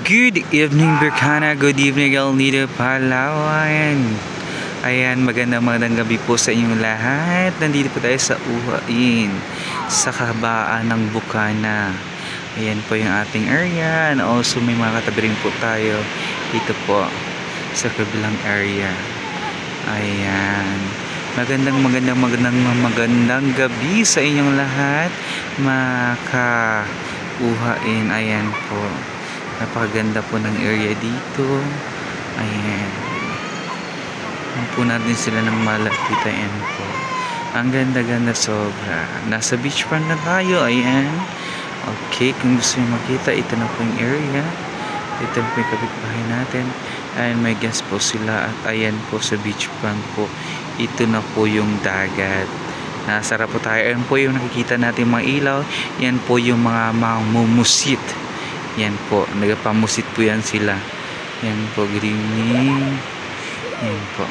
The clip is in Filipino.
Good evening, Birkana. Good evening, El Nido, Palawan. Ayan, magandang gabi po sa inyong lahat. Nandito po tayo sa Uhain, sa kabaan ng Bukana. Ayan po yung ating area. And also, may mga katabi rin po tayo dito po sa kabilang area. Ayan. Magandang gabi sa inyong lahat. Uhain. Ayan po. Napakaganda po ng area dito. Ayan. Po natin sila ng malapitan po. Ang ganda-ganda sobra. Nasa beachfront na tayo. Ayan. Okay, kung gusto nyo makita, ito na po yung area. Ito po yung kapitbahay natin. Ayan, may gas po sila. At ayan po sa beachfront po. Ito na po yung dagat. Nasarap po tayo. Ayan po yung nakikita natin mga ilaw. Yan po yung mga mumusit. Yan po, nagapamusit po yan sila. Yan po, good evening. Yan po.